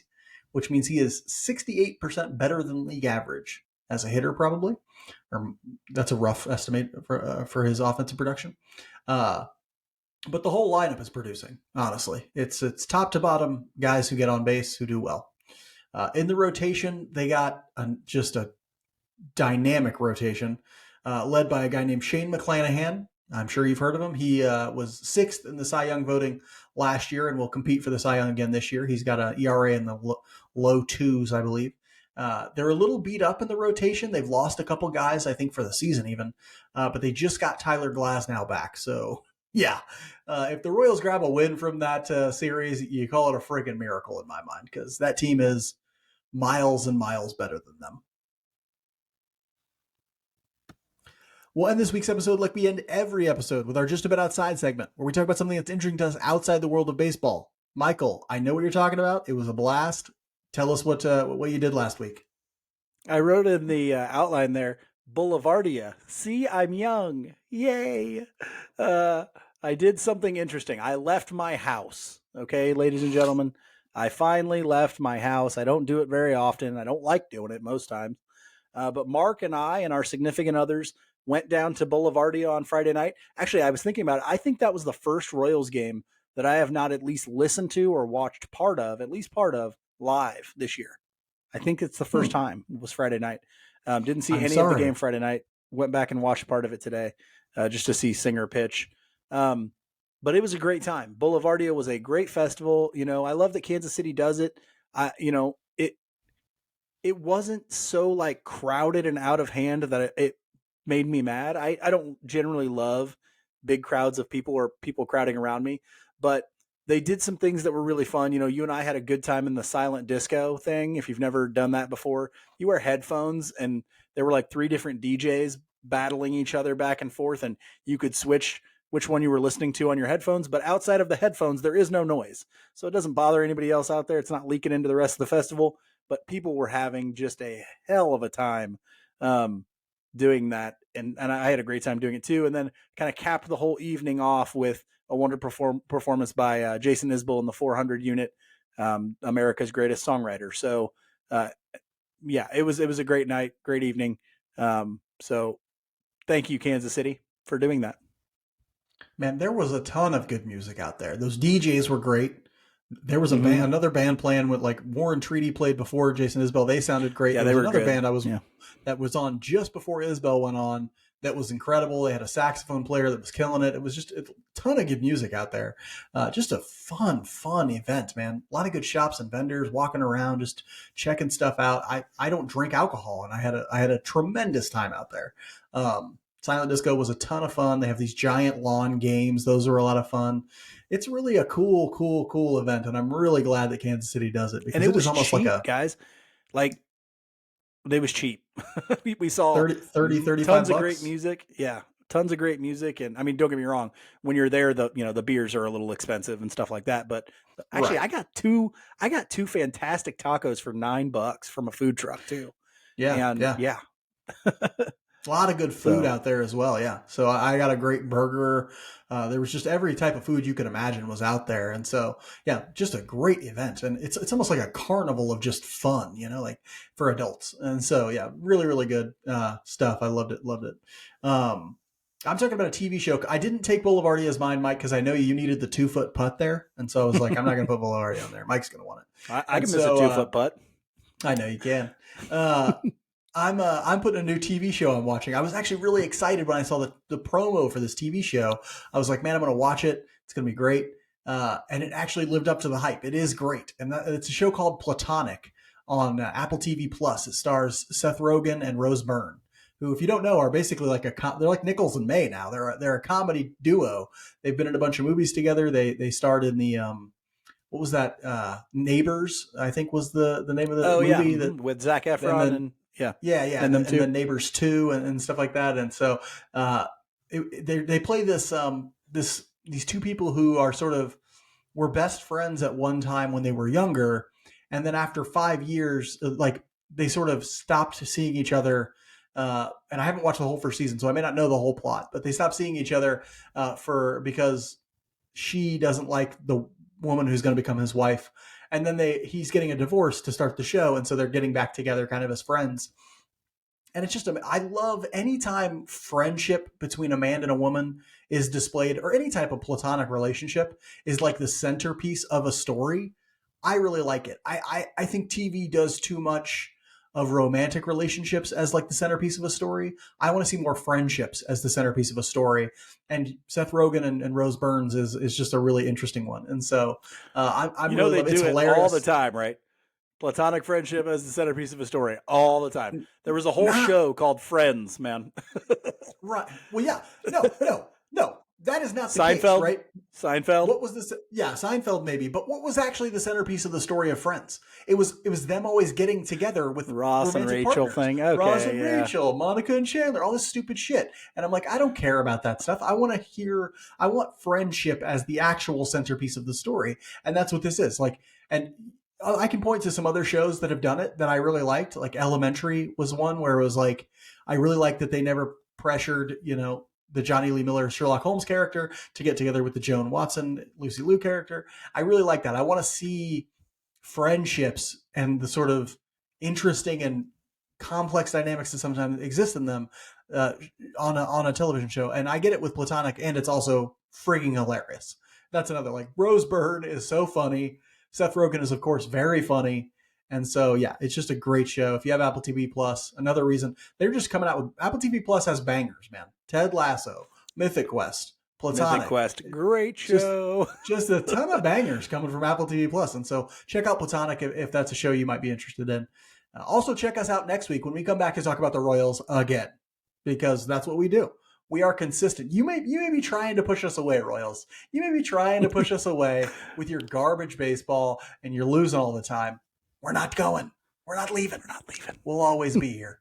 which means he is 68% better than league average as a hitter, probably. Or that's a rough estimate for his offensive production. But the whole lineup is producing, honestly. It's top to bottom guys who get on base who do well. In the rotation, they got just a dynamic rotation led by a guy named Shane McClanahan. I'm sure you've heard of him. He was 6th in the Cy Young voting last year and will compete for the Cy Young again this year. He's got an ERA in the low 2s, I believe. They're a little beat up in the rotation. They've lost a couple guys, I think, for the season even. But they just got Tyler Glasnow back. So, yeah, if the Royals grab a win from that series, you call it a friggin' miracle in my mind, because that team is miles and miles better than them. We'll end this week's episode like we end every episode with our Just A Bit Outside segment, where we talk about something that's interesting to us outside the world of baseball. Michael, I know what you're talking about. It was a blast. Tell us what you did last week. I wrote in the outline there, Boulevardia. See, I'm young. Yay. I did something interesting. I left my house. Okay, ladies and gentlemen. I finally left my house. I don't do it very often. I don't like doing it most times. But Mark and I and our significant others went down to Boulevardia on Friday night. Actually, I was thinking about it. I think that was the first Royals game that I have not at least listened to or watched part of, at least part of, live this year. I think it's the first time. It was Friday night. Didn't see I'm any of the game sorry. Friday night. Went back and watched part of it today just to see Singer pitch. But it was a great time. Boulevardia was a great festival. You know, I love that Kansas City does it. It wasn't so like crowded and out of hand that it made me mad. I don't generally love big crowds of people or people crowding around me, but they did some things that were really fun. You know, you and I had a good time in the silent disco thing. If you've never done that before, you wear headphones and there were like 3 different DJs battling each other back and forth, and you could switch which one you were listening to on your headphones. But outside of the headphones, there is no noise. So it doesn't bother anybody else out there. It's not leaking into the rest of the festival, but people were having just a hell of a time doing that. And I had a great time doing it too. And then kind of capped the whole evening off with a wonderful performance by Jason Isbell in the 400 unit, America's Greatest Songwriter. So, yeah, it was a great night, great evening. So thank you, Kansas City, for doing that. Man, there was a ton of good music out there. Those DJs were great. There was Mhm. another band playing with like Warren Treaty played before Jason Isbell. They sounded great. Yeah, There they was were another good. band Yeah. that was on just before Isbell went on that was incredible. They had a saxophone player that was killing it. It was just a ton of good music out there. Just a fun event, man. A lot of good shops and vendors walking around, just checking stuff out. I don't drink alcohol, and I had a tremendous time out there. Silent Disco was a ton of fun. They have these giant lawn games; those are a lot of fun. It's really a cool event, and I'm really glad that Kansas City does it And because it it is was almost like cheap, a guys. Like, they was cheap. We saw 35 tons of great bucks. music. Yeah, tons of great music. And I mean, don't get me wrong, when you're there, the beers are a little expensive and stuff like that. But actually, Right. I got two fantastic tacos for $9 from a food truck too. Yeah. And Yeah. yeah, A lot of good food so out there as well. Yeah. So I got a great burger. There was just every type of food you could imagine was out there. And so, yeah, just a great event. And it's almost like a carnival of just fun, like for adults. And so, yeah, really good stuff. I loved it. Loved it. I'm talking about a TV show. I didn't take Boulevardia as mine, Mike, because I know you needed the 2 foot putt there. And so I was like, I'm not going to put Boulevardia on there. Mike's going to want it. I And can miss a so 2 foot putt. I know you can. Uh, I'm putting a new TV show I'm watching. I was actually really excited when I saw the promo for this TV show. I was like, man, I'm going to watch it. It's going to be great. And it actually lived up to the hype. It is great. And it's a show called Platonic on Apple TV Plus. It stars Seth Rogen and Rose Byrne, who, if you don't know, are basically like they're like Nichols and May now. They're a comedy duo. They've been in a bunch of movies together. They starred in the what was that? Neighbors, I think was the name of the Oh yeah, movie that, with Zac and Efron then and yeah, yeah, and them and too. then Neighbors 2 and stuff like that. And so uh, they play these two people who are sort of were best friends at one time when they were younger, and then after 5 years, like they sort of stopped seeing each other. And I haven't watched the whole first season, so I may not know the whole plot. But they stopped seeing each other because she doesn't like the woman who's going to become his wife, and then he's getting a divorce to start the show, and so they're getting back together, kind of as friends. And it's just, I love anytime friendship between a man and a woman is displayed, or any type of platonic relationship is like the centerpiece of a story. I really like it. I think TV does too much of romantic relationships as like the centerpiece of a story. I want to see more friendships as the centerpiece of a story. And Seth Rogen and Rose Byrne is just a really interesting one. And so I'm You know really they loving it. It's do it all the hilarious. time, right? Platonic friendship as the centerpiece of a story all the time. There was a whole Not show called Friends, man. right. Well, yeah. No. That is not the case, Seinfeld, right? Seinfeld, What was this? Yeah, Seinfeld maybe, but what was actually the centerpiece of the story of Friends? It was them always getting together with Ross and romantic Rachel partners, thing. Ross Okay, and yeah. Rachel, Monica and Chandler, all this stupid shit. And I'm like, I don't care about that stuff. I want friendship as the actual centerpiece of the story, and that's what this is. Like, and I can point to some other shows that have done it that I really liked. Like Elementary was one where it was like I really liked that they never pressured, the Johnny Lee Miller Sherlock Holmes character to get together with the Joan Watson Lucy Liu character. I really like that. I want to see friendships and the sort of interesting and complex dynamics that sometimes exist in them on a television show. And I get it with Platonic, and it's also freaking hilarious. That's another, like, Rose Byrne is so funny. Seth Rogen is, of course, very funny. And so, yeah, it's just a great show. If you have Apple TV Plus, another reason they're just coming out with Apple TV Plus has bangers, man. Ted Lasso, Mythic Quest, Platonic. Mythic Quest, great show. Just a ton of bangers coming from Apple TV Plus. And so check out Platonic if that's a show you might be interested in. Also, check us out next week when we come back and talk about the Royals again, because that's what we do. We are consistent. You may be trying to push us away, Royals. You may be trying to push us away with your garbage baseball, and you're losing all the time. We're not going. We're not leaving. We're not leaving. We'll always be here.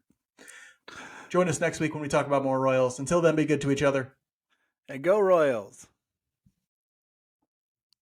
Join us next week when we talk about more Royals. Until then, be good to each other. And go Royals.